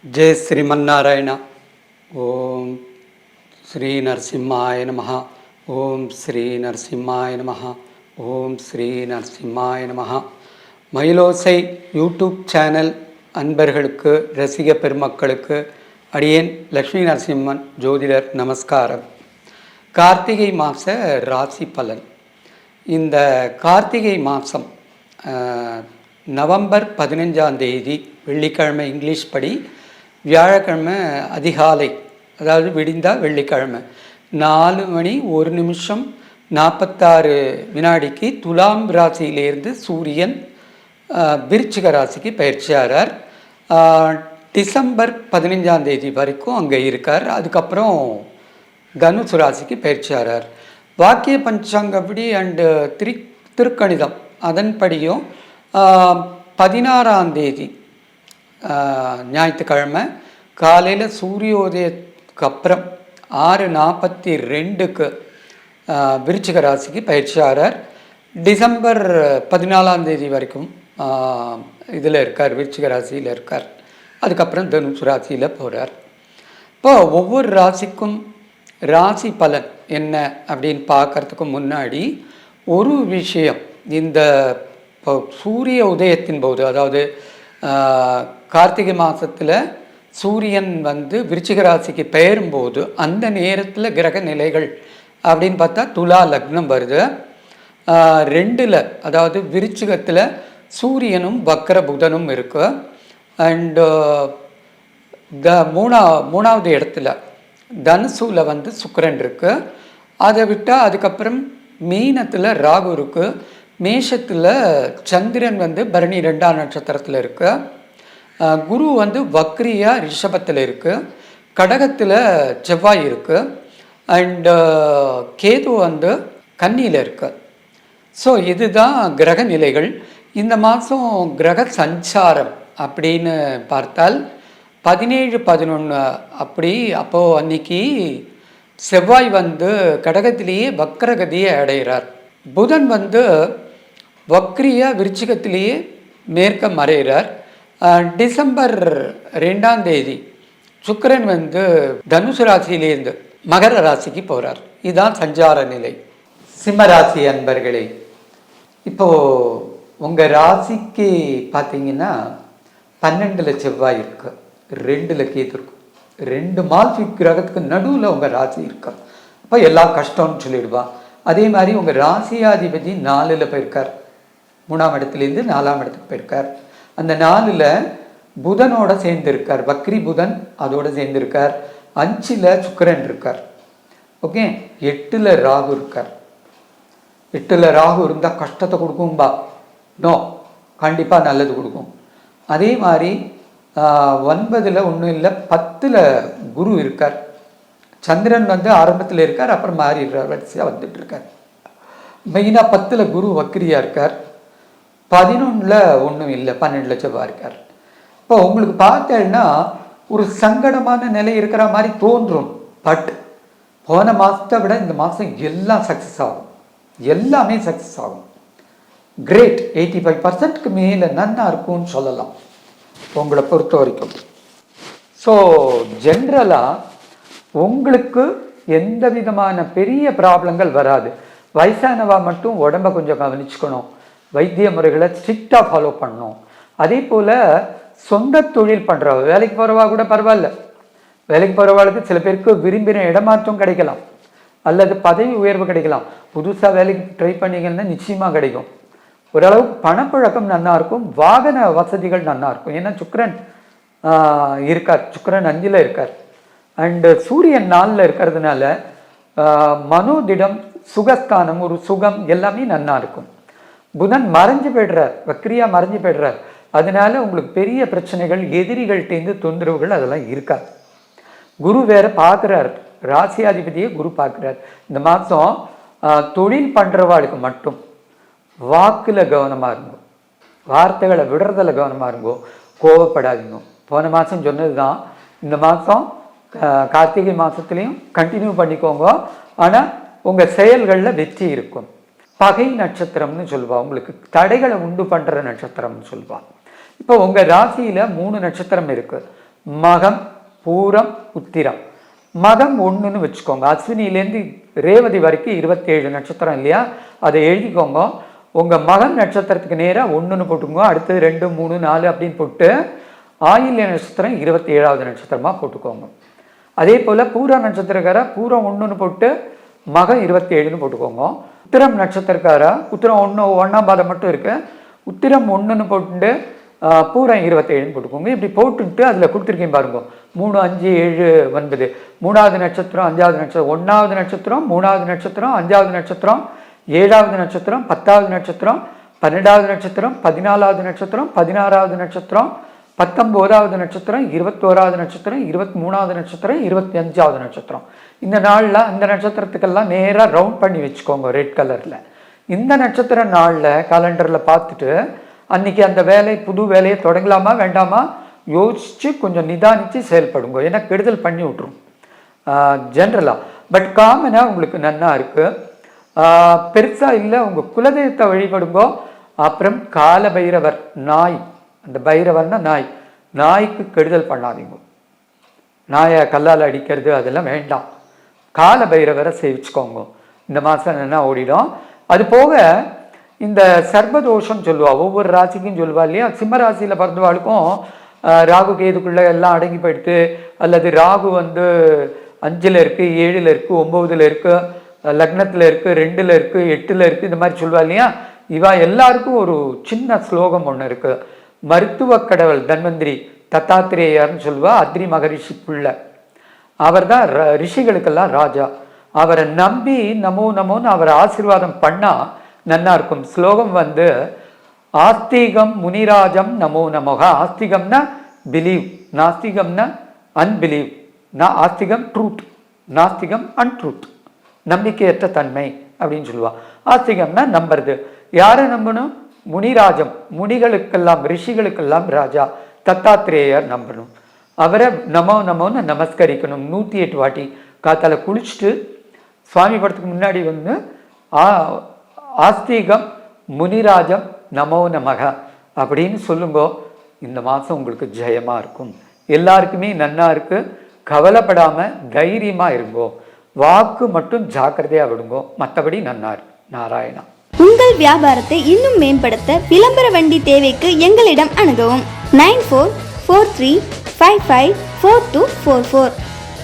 जय श्रीमन्नारायण। ओम श्री नरसिम्हाय नमः। ओम श्री नरसिम्हाय नमः। ओम श्री नरसिम्हाय नमः। மயிலோசை யூடியூப் சேனல் அன்பர்களுக்கு ரசிக பெருமக்களுக்கு அடியேன் லக்ஷ்மி நரசிம்மன் ஜோதிடர் நமஸ்காரம். கார்த்திகை மாத ராசி பலன். இந்த கார்த்திகை மாதம் நவம்பர் 15ஆம் தேதி வெள்ளிக்கிழமை இங்கிலீஷ் படி, வியாழக்கிழமை அதிகாலை, அதாவது விடிந்தால் வெள்ளிக்கிழமை 4:01 துலாம் ராசியிலேருந்து சூரியன் விருச்சிக ராசிக்கு பயிற்சியாகிறார். டிசம்பர் 15ஆம் தேதி வரைக்கும் அங்கே இருக்கார். அதுக்கப்புறம் தனுசு ராசிக்கு பயிற்சியாகிறார். வாக்கிய பஞ்சாங்கப்படி அண்டு திருக்கணிதம் அதன்படியும் 16ஆம் தேதி ஞாயிற்றுக்கிழமை காலையில் சூரியோதயத்துக்கு அப்புறம் 6:42 விருச்சிக ராசிக்கு பயிற்சியாகிறார். டிசம்பர் 14ஆம் தேதி வரைக்கும் இதில் இருக்கார், விருச்சிக ராசியில் இருக்கார். அதுக்கப்புறம் தனுசு ராசியில் போகிறார். இப்போ ஒவ்வொரு ராசிக்கும் ராசி பலன் என்ன அப்படின்னு பார்க்கறதுக்கு முன்னாடி ஒரு விஷயம், இந்த சூரிய உதயத்தின் போது, அதாவது கார்த்திகை மாதத்தில் சூரியன் விருச்சிக ராசிக்கு பெயரும்போது அந்த நேரத்தில் கிரக நிலைகள் அப்படின்னு பார்த்தா துலா லக்னம் வருது. 2ல், அதாவது விருச்சிகத்தில் சூரியனும் வக்கர புதனும் இருக்கு. அண்டு மூணாவது இடத்துல தனுசுல சுக்கிரன் இருக்கு. அதை விட்டால் அதுக்கப்புறம் மீனத்தில் ராகு இருக்கு. மேஷத்தில் சந்திரன் பரணி 2ஆம் நட்சத்திரத்தில் இருக்கு. குரு வக்ரியா ரிஷபத்தில் இருக்கு. கடகத்தில் செவ்வாய் இருக்கு. அண்டு கேது கன்னியில் இருக்கு. ஸோ இதுதான் கிரக நிலைகள். இந்த மாதம் கிரக சஞ்சாரம் அப்படின்னு பார்த்தால் 17-11 அப்படி. அப்போது அன்னைக்கு செவ்வாய் கடகத்திலேயே வக்ரகதியை அடைகிறார். புதன் வக்ரியா விருச்சிகத்திலேயே மேற்க மறைகிறார். டிசம்பர் 2ஆம் தேதி சுக்கிரன் தனுசு ராசியிலேருந்து மகர ராசிக்கு போகிறார். இதுதான் சஞ்சார நிலை. சிம்ம ராசி அன்பர்களே, இப்போது உங்கள் ராசிக்கு பார்த்தீங்கன்னா 12ல் செவ்வாய் இருக்கு, 2ல் கேது இருக்கும், 2 மால்ஃபி கிரகத்துக்கு நடுவில் உங்கள் ராசி இருக்கு. அப்போ எல்லா கஷ்டம்னு சொல்லிடுவா. அதே மாதிரி உங்கள் ராசியாதிபதி 4ல் போயிருக்கார், 3ஆம் இடத்துலேருந்து 4ஆம் இடத்துக்கு போயிருக்கார். அந்த 4ல் புதனோட சேர்ந்துருக்கார், வக்ரி புதன் அதோடு சேர்ந்துருக்கார். 5ல் சுக்கிரன் இருக்கார். ஓகே, 8ல் ராகு இருக்கார். 8ல் ராகு இருந்தால் கஷ்டத்தை கொடுக்கும்பா? நோ, கண்டிப்பாக நல்லது கொடுக்கும். அதே மாதிரி 9ல் ஒன்றும் இல்லை, 10ல் குரு இருக்கார். சந்திரன் ஆரம்பத்தில் இருக்கார், அப்புறம் மாறிடுறார், வரிசையாக வந்துட்டு இருக்கார். மெயினாக 10ல் குரு வக்ரியா இருக்கார். 11ல் ஒன்றும் இல்லை, 12ல் செவ்வாய் இருக்கார். இப்போ உங்களுக்கு பார்த்தேன்னா ஒரு சங்கடமான நிலை இருக்கிற மாதிரி தோன்றும். பட் போன மாதத்தை விட இந்த மாதம் எல்லாம் சக்ஸஸ் ஆகும், எல்லாமே சக்ஸஸ் ஆகும். கிரேட், 85%க்கு மேலே நன்னா இருக்கும்னு சொல்லலாம் உங்களை பொறுத்த வரைக்கும். ஸோ ஜென்ரலாக உங்களுக்கு எந்த விதமான பெரிய ப்ராப்ளங்கள் வராது. வயசானவா மட்டும் உடம்பை கொஞ்சம் கவனிச்சுக்கணும், வைத்திய முறைகளை ஸ்ட்ரிக்டாக ஃபாலோ பண்ணணும். அதே போல் சொந்த தொழில் பண்ணுறவ, வேலைக்கு போகிறவா கூட பரவாயில்ல. வேலைக்கு போகிறவாளுக்கு சில பேருக்கு விரும்பின இடமாற்றம் கிடைக்கலாம், அல்லது பதவி உயர்வு கிடைக்கலாம். புதுசாக வேலைக்கு ட்ரை பண்ணிங்கன்னா நிச்சயமாக கிடைக்கும். ஓரளவுக்கு பணப்புழக்கம் நல்லா இருக்கும், வாகன வசதிகள் நல்லா இருக்கும். ஏன்னா சுக்கிரன் இருக்கார், சுக்கிரன் 5ல் இருக்கார். அண்டு சூரியன் 4ல் இருக்கிறதுனால மனோதிடம், சுகஸ்தானம், ஒரு சுகம் எல்லாமே நல்லா இருக்கும். புதன் மறைஞ்சு போய்டுறார், வக்ரியா மறைஞ்சு போய்டுறார். அதனால உங்களுக்கு பெரிய பிரச்சனைகள், எதிரிகள்கிட்டேருந்து தொந்தரவுகள் அதெல்லாம் இருக்காது. குரு வேற பார்க்குறார், ராசியாதிபதியை குரு பார்க்குறார். இந்த மாதம் தொழில் பண்ணுறவாளுக்கு மட்டும் வாக்கில் கவனமாக இருங்கோ, வார்த்தைகளை விடுறதில் கவனமாக இருங்கோ, கோவப்படாதீங்க. போன மாதம் சொன்னது தான் இந்த மாதம் கார்த்திகை மாதத்துலேயும் கண்டினியூ பண்ணிக்கோங்க. ஆனால் உங்கள் செயல்களில் வெற்றி இருக்கும். பகை நட்சத்திரம்னு சொல்லுவா, உங்களுக்கு தடைகளை உண்டு பண்ணுற நட்சத்திரம்னு சொல்லுவாள். இப்போ உங்கள் ராசியில் 3 நட்சத்திரம் இருக்குது. மகம், பூரம், உத்திரம். மகம் 1ன்னு வச்சுக்கோங்க. அஸ்வினிலேருந்து ரேவதி வரைக்கும் 27 நட்சத்திரம் இல்லையா, அதை எழுதிக்கோங்க. உங்கள் மகம் நட்சத்திரத்துக்கு நேராக 1ன்னு போட்டுக்கோங்க. அடுத்தது 2, 3, 4 அப்படின்னு போட்டு ஆயில்ய நட்சத்திரம் 27வது நட்சத்திரமாக போட்டுக்கோங்க. அதே போல் பூர நட்சத்திரக்கார பூரம் 1ன்னு போட்டு மகம் 27ன்னு போட்டுக்கோங்க. உத்திரம் நட்சத்திரக்கார உத்திரம் 1ஆம் பாதம் மட்டும் இருக்கு, உத்திரம் 1ன்னு போட்டு பூரம் 27ன்னு போட்டுக்கோங்க. இப்படி போட்டுட்டு அதில் கொடுத்துருக்கேன் பாருங்க, 3, 5, 7, 9. 3வது நட்சத்திரம், 5வது நட்சத்திரம், 1வது நட்சத்திரம், 3வது நட்சத்திரம், 5வது நட்சத்திரம், 7வது நட்சத்திரம், 10வது நட்சத்திரம், 12வது நட்சத்திரம், 14வது நட்சத்திரம், 16வது நட்சத்திரம், 19வது நட்சத்திரம், 21வது நட்சத்திரம், 23வது நட்சத்திரம், 25வது நட்சத்திரம். இந்த நாளில் இந்த நட்சத்திரத்துக்கெல்லாம் நேராக ரவுண்ட் பண்ணி வச்சுக்கோங்க ரெட் கலரில். இந்த நட்சத்திர நாளில் காலண்டரில் பார்த்துட்டு அன்றைக்கி அந்த புது வேலையை தொடங்கலாமா வேண்டாமா யோசித்து கொஞ்சம் நிதானித்து செயல்படுங்க. ஏன்னா கெடுதல் பண்ணி விட்ரும் ஜென்ரலாக. பட் காமனாக உங்களுக்கு நன்னா இருக்குது. பெருசாக இல்லை, உங்கள் குலதெய்வத்தை வழிபடுங்கோ. அப்புறம் கால பைரவர் நாய், அந்த பைரவர்னா நாய், நாய்க்கு கெடுதல் பண்ணாதீங்க. நாயை கல்லால் அடிக்கிறது அதெல்லாம் வேண்டாம். கால பைரவரை சேவிச்சுக்கோங்க. இந்த மாதம் என்ன ஓடிடும். அது போக இந்த சர்பதோஷம் சொல்லுவா, ஒவ்வொரு ராசிக்கும் சொல்லுவா இல்லையா. சிம்ம ராசியில் பிறந்தவாளுக்கும் ராகு கேதுக்குள்ளே எல்லாம் அடங்கி போயிடுத்து, அல்லது ராகு 5ல் இருக்குது, 7ல் இருக்குது, 9ல் இருக்குது, லக்னத்தில் இருக்குது, 2ல் இருக்குது, 8ல் இருக்குது, இந்த மாதிரி சொல்லுவா இல்லையா. இவா எல்லாருக்கும் ஒரு சின்ன ஸ்லோகம் ஒன்று இருக்குது. மருத்துவ கடவுள் தன்வந்திரி தத்தாத்திரேயர்னு சொல்லுவா, அத்ரி மகரிஷி புள்ள. அவர் தான் ரிஷிகளுக்கெல்லாம் ராஜா. அவரை நம்பி நமோ நமோன்னு அவரை ஆசீர்வாதம் பண்ணால் நன்னா இருக்கும். ஸ்லோகம் ஆஸ்திகம் முனிராஜம் நமோ நமோக. ஆஸ்திகம்னா பிலீவ், நாஸ்திகம்னா அன்பிலீவ். ஆஸ்திகம் ட்ரூத், நாஸ்திகம் அன்ட்ரூத், நம்பிக்கையற்ற தன்மை அப்படின்னு சொல்லுவா. ஆஸ்திகம்னா நம்புறது. யாரை நம்பணும்? முனிராஜம், முனிகளுக்கெல்லாம் ரிஷிகளுக்கெல்லாம் ராஜா தத்தாத்திரேயர் நம்பணும். அவரை நமோ நமோன்னு நமஸ்கரிக்கணும் 108 வாட்டி. காத்தால குளிச்சுட்டு சுவாமி படத்துக்கு முன்னாடி ஆஸ்திகம் முனிராஜம் நமோ நமக அப்படின்னு சொல்லுங்க. இந்த மாதம் உங்களுக்கு ஜெயமாக இருக்கும். எல்லாருக்குமே நன்னா இருக்கு. கவலைப்படாமல் தைரியமாக இருங்கோ. வாக்கு மட்டும் ஜாக்கிரதையாக விடுங்கோ, மற்றபடி நன்னா இருக்கு. நாராயணா. உங்கள் வியாபாரத்தை இன்னும் மேம்படுத்த விளம்பர வண்டி தேவைக்கு எங்களிடம் அணுகவும். 9443554244.